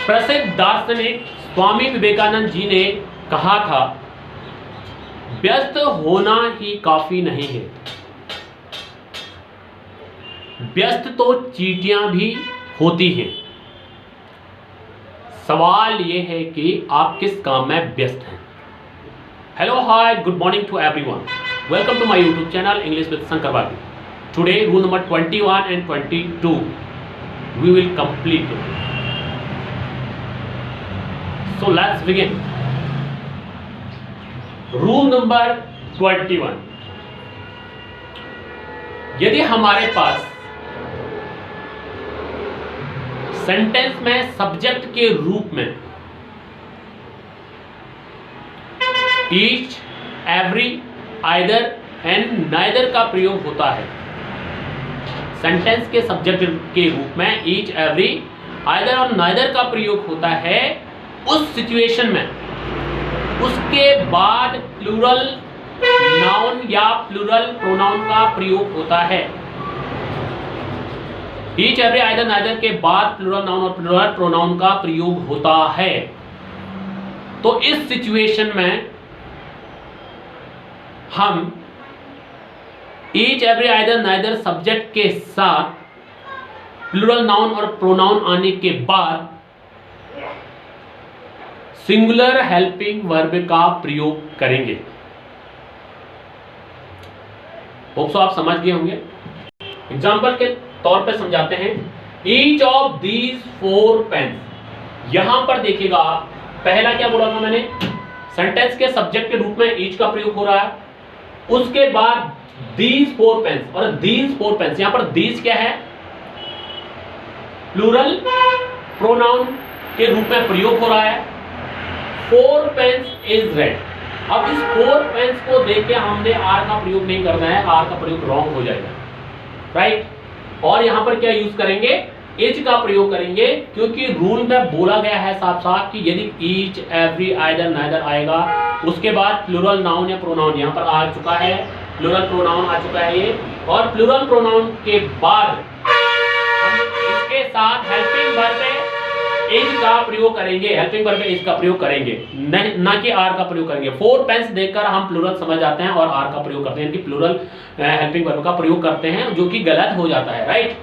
प्रसिद्ध दार्शनिक स्वामी विवेकानंद जी ने कहा था, व्यस्त होना ही काफी नहीं है, व्यस्त तो चींटियां भी होती हैं। सवाल यह है कि आप किस काम में व्यस्त हैं। Hello hi good morning to everyone, welcome to my YouTube channel English with Shankar Bagi. Today rule number 21 and 22 we will complete it. So let's begin. Rule number 21. यदि हमारे पास सेंटेंस में सब्जेक्ट के रूप में each, every, either and neither का प्रयोग होता है, सेंटेंस के सब्जेक्ट के रूप में ईच, एवरी, आइदर और नाइदर का प्रयोग होता है, उस सिचुएशन में उसके बाद प्लूरल नाउन या प्लूरल प्रोनाउन का प्रयोग होता है। ईच, एवरी, आइदर, नाइदर के बाद प्लूरल नाउन और प्लूरल प्रोनाउन का प्रयोग होता है। तो इस सिचुएशन में हम each, every, either, neither subject के साथ प्लूरल नाउन और प्रोनाउन आने के बाद सिंगुलर हेल्पिंग वर्ब का प्रयोग करेंगे। होप सो आप समझ गए होंगे। एग्जाम्पल के तौर पे समझाते हैं। ईच ऑफ दीज 4 पेन्स, यहां पर देखिएगा आप, पहला क्या बोला था मैंने, सेंटेंस के सब्जेक्ट के रूप में ईच का प्रयोग हो रहा है, उसके बाद दीज 4 पेन्स, और दीज 4 पेन्स, यहां पर दीज क्या है, प्लूरल प्रोनाउन के रूप में प्रयोग हो रहा है। 4 पेन्स इज रेड। अब इस 4 पेन्स को देख के हमने आर का प्रयोग नहीं करना है, आर का प्रयोग रॉन्ग हो जाएगा, राइट। और यहां पर क्या यूज करेंगे, इच का प्रयोग करेंगे, क्योंकि रूल में बोला गया है साफ साफ कि यदि ईच, एवरी, आइदर, नाइदर आएगा, उसके बाद प्लूरल नाउन या प्रोनाउन, यहां पर आ चुका है, प्लूरल प्रोनाउन आ चुका है ये, और प्लूरल प्रोनाउन के बाद हम इसके साथ हेल्पिंग वर्ब इज का प्रयोग करेंगे, हेल्पिंग वर्ब इज का प्रयोग करेंगे, ना कि आर का प्रयोग करेंगे। 4 पेन्स देखकर हम प्लूरल समझ जाते हैं और आर का प्रयोग करते हैं, कि प्लूरल हेल्पिंग वर्ब का प्रयोग करते हैं, जो कि गलत हो जाता है, राइट।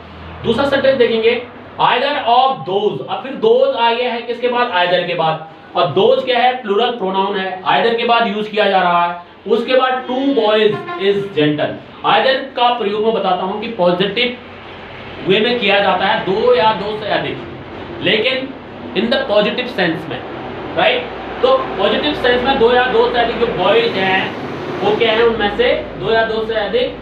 दूसरा सेंटेंस देखेंगे, आइदर ऑफ दोज। अब फिर दोज आ गया है किसके बाद, आइदर के बाद, और दोज क्या है, प्लूरल प्रोनाउन है, आइदर के बाद यूज किया जा रहा है। उसके बाद 2 बॉयज इज जेंटल। आइदर का प्रयोग मैं बताता हूं कि पॉजिटिव वे में किया जाता है, 2 या 2 से अधिक, लेकिन इन द पॉजिटिव सेंस में, राइट। तो पॉजिटिव सेंस में 2 या 2 से अधिक जो बॉयज हैं वो क्या है, उनमें से 2 या 2 से अधिक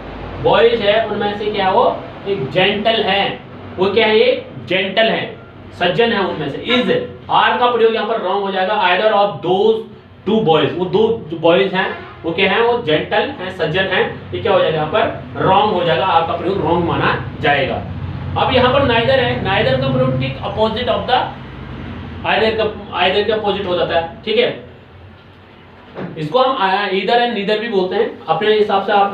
बॉयज है, उनमें से क्या है, वो एक जेंटल है, वो क्या है, ये जेंटल है, सज्जन है, उनमें से इज। आर का प्रयोग यहाँ पर रॉन्ग हो जाएगा। आइदर ऑफ दोज 2 बॉयज, वो 2 जो बॉयज हैं वो क्या है, वो जेंटल हैं, सज्जन हैं, ये क्या हो जाएगा, यहाँ पर रॉन्ग हो जाएगा, आर का प्रयोग रॉन्ग माना जाएगा। अब यहाँ पर नाइदर है, नाइदर का प्रयोग ठीक अपोजिट ऑफ द आइदर के अपोजिट हो जाता है, ठीक है। इसको हम ईदर एंड नीदर भी बोलते हैं, अपने हिसाब से आप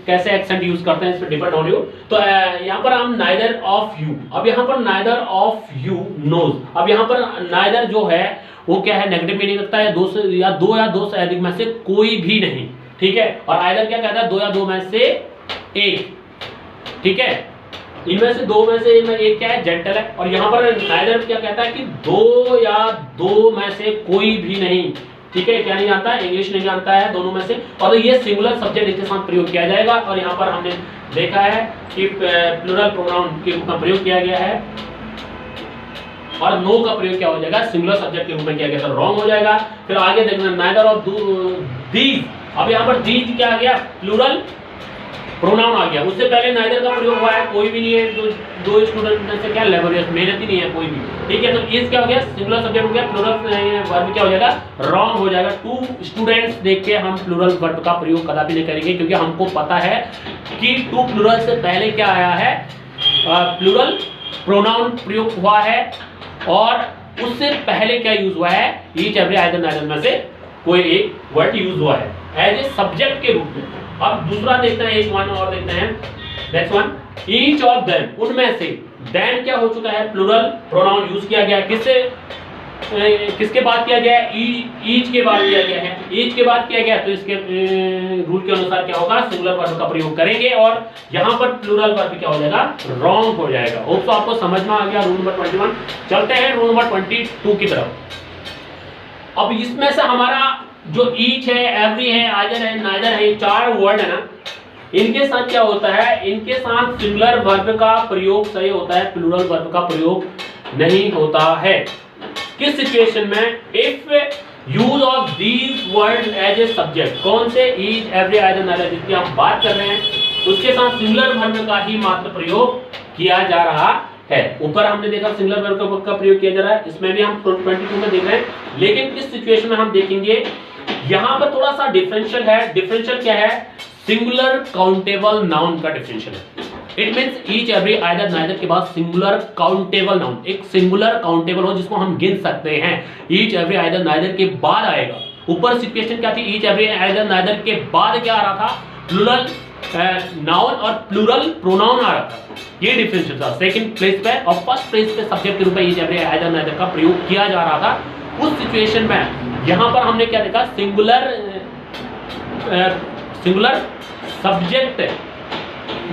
कैसे एक्सेंट यूज करते हैं इस पे डिपेंड ऑन यू। तो यहाँ पर हम नाइदर ऑफ यू, अब यहाँ पर नाइदर ऑफ यू नोज। अब यहाँ पर नाइदर जो है वो क्या है, नेगेटिव मीनिंग रखता है, 2 या 2 से अधिक में से कोई भी नहीं, ठीक है। और आइदर क्या कहता है, 2 या 2 में से एक, ठीक है। इनमें से 2 में से एक क्या है, जेंटल है। और यहाँ पर नाइदर क्या कहता है कि 2 या 2 में से कोई भी नहीं, ठीक है। क्या नहीं जानता है, इंग्लिश नहीं जानता है, दोनों में से। और ये सिंगुलर सब्जेक्ट इसके साथ प्रयोग किया जाएगा। और यहाँ पर हमने देखा है कि प्लूरल प्रोनाउन के रूप में प्रयोग किया गया है, और नो का प्रयोग क्या हो जाएगा, सिंगुलर सब्जेक्ट के रूप में किया गया, तो रॉन्ग हो जाएगा। फिर आगे देखना, नाइदर ऑफ दीज। अब यहाँ पर दीज क्या आ गया, प्लूरल प्रोनाउन आ गया। उससे पहले नाइदर का प्रयोग हुआ है, कोई भी नहीं है, 2 स्टूडेंट में से क्या लेबोरियस, मेहनती नहीं है कोई भी, ठीक है। तो इस क्या हो गया, सिंगुलर सब्जेक्ट हो गया, प्लूरल वर्ब क्या हो जाएगा, रॉन्ग हो जाएगा। 2 स्टूडेंट्स देख के हम प्लूरल वर्ब का प्रयोग कदापि नहीं करेंगे, क्योंकि हमको पता है कि 2 प्लूरल से पहले क्या आया है, प्लूरल प्रोनाउन प्रयोग हुआ है, और उससे पहले क्या यूज हुआ है, ईच, एवरी, आइदर, नाइदर में से कोई एक वर्ड यूज हुआ है एज ए सब्जेक्ट के रूप में। अब दूसरा देखते हैं, एक वन और देखते हैं, next one, each of them, उनमें से। देन क्या हो चुका है, प्लूरल प्रोनाउन यूज किया गया, किससे, किसके बाद किया गया है? ईच के बाद किया गया है। ईच के बाद किया गया तो इसके रूल के अनुसार क्या होगा? सिंगुलर वर्ब का प्रयोग करेंगे और यहाँ पर प्लूरल वर्ब क्या हो जाएगा? रॉन्ग हो जाएगा। होप तो आपको समझ में आ गया रूल नंबर 21। चलते हैं रूल नंबर 22 की तरफ। अब इसमें से हमारा जो ईच है, एवरी है, आइदर है, नाइदर है, 4 वर्ड है ना, इनके साथ क्या होता है? इनके साथ सिंगुलर वर्ब का प्रयोग सही होता है, प्लूरल वर्ब का प्रयोग नहीं होता है। किस सिचुएशन में? If use of these word as a subject. कौन से? ईच, एवरी, आइदर, नाइदर, जिसकी हम बात कर रहे हैं उसके साथ सिंगुलर वर्ब का ही मात्र प्रयोग किया जा रहा है। ऊपर हमने देखा सिंगुलर वर्ब का प्रयोग किया जा रहा है, इसमें भी हम 22 में देख रहे हैं। लेकिन इस सिचुएशन में हम देखेंगे यहां पर थोड़ा सा डिफरेंशियल है। डिफरेंशियल क्या है? सिंगुलर काउंटेबल नाउन का डिफरेंशियल है। It means each, every, either, neither के बाद सिंगुलर काउंटेबल नाउन, एक सिंगुलर काउंटेबल हो जिसको हम गिन सकते हैं। ईच, एवरी, आइदर, नाइदर के बाद आएगा। ऊपर सिचुएशन क्या थी? ईच, एवरी, आइदर, नाइदर के बाद क्या आ रहा था? प्लूरल नाउन और प्लूरल प्रोनाउन आ रहा था। ये डिफरेंशियल था। सेकंड प्लेस पे और फर्स्ट प्लेस पे सब्जेक्ट के रूप में ईच, एवरी, आइदर, नाइदर का प्रयोग किया जा रहा था। उस सिचुएशन में यहां पर हमने क्या देखा? सिंगुलर सब्जेक्ट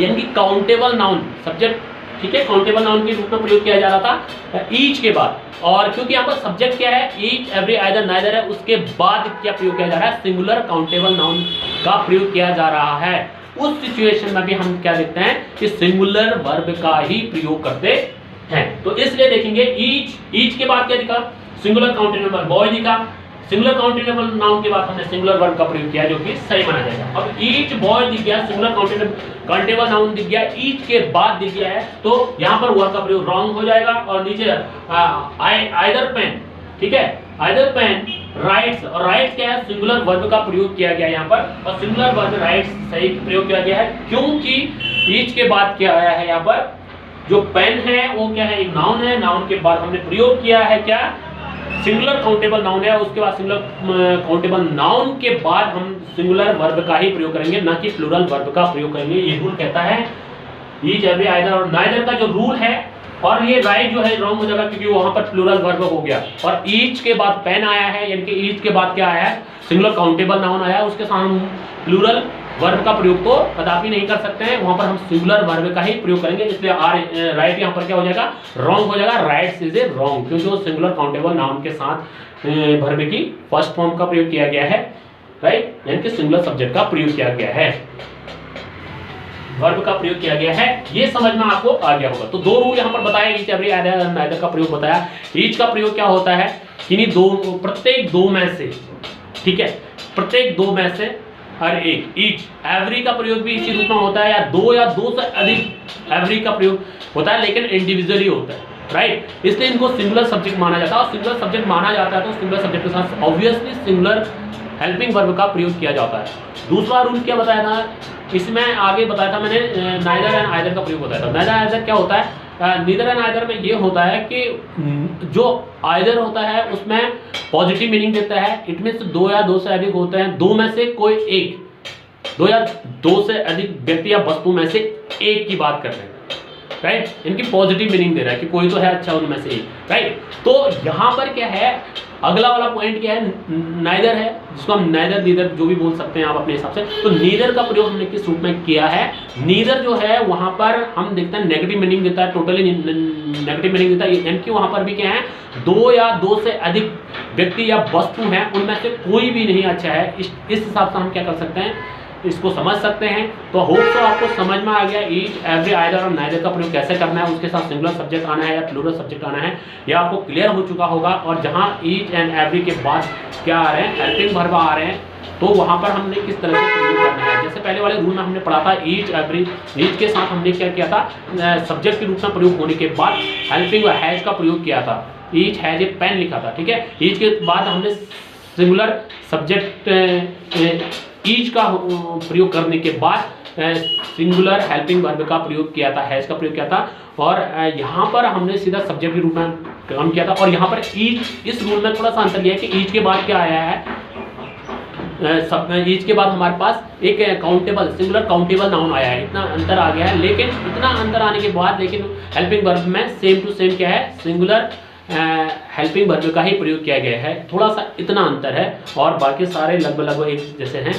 यानी कि काउंटेबल नाउन सब्जेक्ट, ठीक है, काउंटेबल नाउन के रूप में प्रयोग किया जा रहा था ईच के बाद। और क्योंकि यहाँ पर सब्जेक्ट क्या है? ईच, एवरी, आइदर, नाइदर है, उसके बाद क्या प्रयोग किया जा रहा है? सिंगुलर काउंटेबल नाउन का प्रयोग किया जा रहा है। उस सिचुएशन में भी हम क्या देखते हैं कि सिंगुलर वर्ब का ही प्रयोग करते हैं। तो इसलिए देखेंगे ईच के बाद क्या दिखा? सिंगुलर काउंटेबल बॉय दिखा। सिंगुलर काउंटेबल नाउन के बाद हमने सिंगुलर वर्ब का प्रयोग किया जो कि सही माना जाएगा। अब ईच बॉय दिख गया, सिंगुलर काउंटेबल नाउन दिख गया, ईच के बाद दिख गया है, तो यहाँ पर वर्ब का प्रयोग रॉन्ग हो जाएगा। और नीचे आइदर पेन, ठीक है, आइदर पेन राइट्स, और राइट्स क्या है? सिंगुलर वर्ब का प्रयोग किया गया यहाँ पर, और सिंगुलर वर्ब राइट्स सही प्रयोग किया गया है क्योंकि ईच के बाद क्या आया है? यहाँ पर जो पेन है वो क्या है? एक नाउन है। नाउन के बाद हमने प्रयोग किया है क्या? सिंगुलर काउंटेबल नाउन है। उसके बाद सिंगुलर काउंटेबल नाउन के बाद हम सिंगुलर वर्ब का ही प्रयोग करेंगे, ना कि प्लूरल वर्ब का प्रयोग करेंगे। ये रूल कहता है ईच, एवरी, आइदर और नाइदर का जो रूल है। और ये राइट जो है रॉन्ग हो जाएगा क्योंकि वहां पर प्लूरल वर्ब हो गया। और ईच के बाद पेन आया है, यानी कि ईच के बाद क्या आया है? सिंगुलर काउंटेबल नाउन आया है। उसके साथ हम प्लूरल वर्ब का प्रयोग तो कदापि नहीं कर सकते हैं, वहां पर हम सिंगुलर वर्ब का ही प्रयोग करेंगे। इसलिए राइट यहाँ पर क्या हो जाएगा? रॉन्ग हो जाएगा। राइट्स इज ए रॉन्ग, क्योंकि वो सिंगुलर काउंटेबल नाउन के साथ वर्ब की फर्स्ट फॉर्म का प्रयोग किया गया है, राइट, यानी कि सिंगुलर सब्जेक्ट का प्रयोग किया गया है, वर्ब का प्रयोग किया गया है। ये समझ में आपको आ गया होगा। तो दो रूल यहाँ पर बताया, ईच, एवरी, आइदर, नाइदर का प्रयोग बताया। ईच का प्रयोग क्या होता है? किन्हीं दो, प्रत्येक दो में से, ठीक है, प्रत्येक दो में से हर एक। ईच, एवरी का प्रयोग भी इसी रूप में होता है, या दो से अधिक एवरी का प्रयोग होता है, लेकिन इंडिविजुअली होता है, राइट। इसलिए इनको सिंगुलर सब्जेक्ट माना जाता है। और सिंगुलर सब्जेक्ट माना जाता है तो सिंगुलर सब्जेक्ट के साथ ऑब्वियसली सिंगुलर हेल्पिंग वर्ब का प्रयोग किया जाता है। दूसरा रूल क्या बताया था? इसमें आगे बताया था मैंने, नाइदर एंड आइदर का प्रयोग बताया था। नाइदर आइदर क्या होता है? नीदर एंड आइदर में ये होता है कि जो आइदर होता है उसमें पॉजिटिव मीनिंग देता है। इट मीन्स दो या दो से अधिक होते हैं, दो में से कोई एक, दो या दो से अधिक व्यक्ति या वस्तु में से एक की बात कर रहे हैं, राइट। इनकी पॉजिटिव मीनिंग दे रहा है कि कोई तो है अच्छा उनमें से एक, राइट। तो यहाँ पर क्या है, अगला वाला पॉइंट क्या है? नाइदर है, जिसको हम नाइदर नीदर जो भी बोल सकते हैं आप अपने हिसाब से। तो नीदर का प्रयोग हमने किस रूप में किया है? नीदर जो है वहां पर हम देखते हैं नेगेटिव मीनिंग देता है, टोटली नेगेटिव मीनिंग देता है, यानी कि वहां पर भी क्या है, दो या दो से अधिक व्यक्ति या वस्तु हैं, उनमें से कोई भी नहीं अच्छा है। इस हिसाब से हम क्या कर सकते हैं, इसको समझ सकते हैं। तो होप तो आपको समझ में आ गया ईच, एवरी, आइदर और नाइदर का प्रयोग कैसे करना है, उसके साथ सिंगुलर सब्जेक्ट आना है या प्लूरल सब्जेक्ट आना है, यह आपको क्लियर हो चुका होगा। और जहां ईच एंड एवरी के बाद क्या आ रहे हैं, हेल्पिंग वर्ब आ रहे हैं, तो वहां पर हमने किस तरह से प्रयोग करना है। जैसे पहले वाले रूल में हमने पढ़ा था, ईच, एवरी, ईच के साथ हमने क्या किया था, सब्जेक्ट के रूप में प्रयोग होने के बाद हेल्पिंग व हैज का प्रयोग किया था। ईच हैज ए पेन लिखा था, ठीक है। ईच के बाद हमने सिंगुलर सब्जेक्ट ईच का प्रयोग करने के बाद सिंगुलर हेल्पिंग वर्ब का प्रयोग किया था, हैज का प्रयोग किया था। और यहाँ पर हमने सीधा सब्जेक्ट के रूप में काम किया था। और यहाँ पर ईच, इस रूल में थोड़ा सा अंतर लिया है कि ईच के बाद क्या आया है, ईच के बाद हमारे पास एक काउंटेबल, सिंगुलर काउंटेबल नाउन आया है। इतना अंतर आ गया है, लेकिन इतना अंतर आने के बाद लेकिन हेल्पिंग वर्ब में सेम टू सेम क्या है, सिंगुलर हेल्पिंग वर्ब का ही प्रयोग किया गया है, थोड़ा सा इतना अंतर है और बाकी सारे लगभग एक जैसे हैं।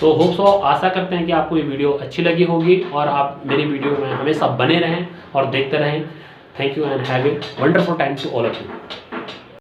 तो होप सो, आशा करते हैं कि आपको ये वीडियो अच्छी लगी होगी और आप मेरी वीडियो में हमेशा बने रहें और देखते रहें। Thank you and have a wonderful time to all of you.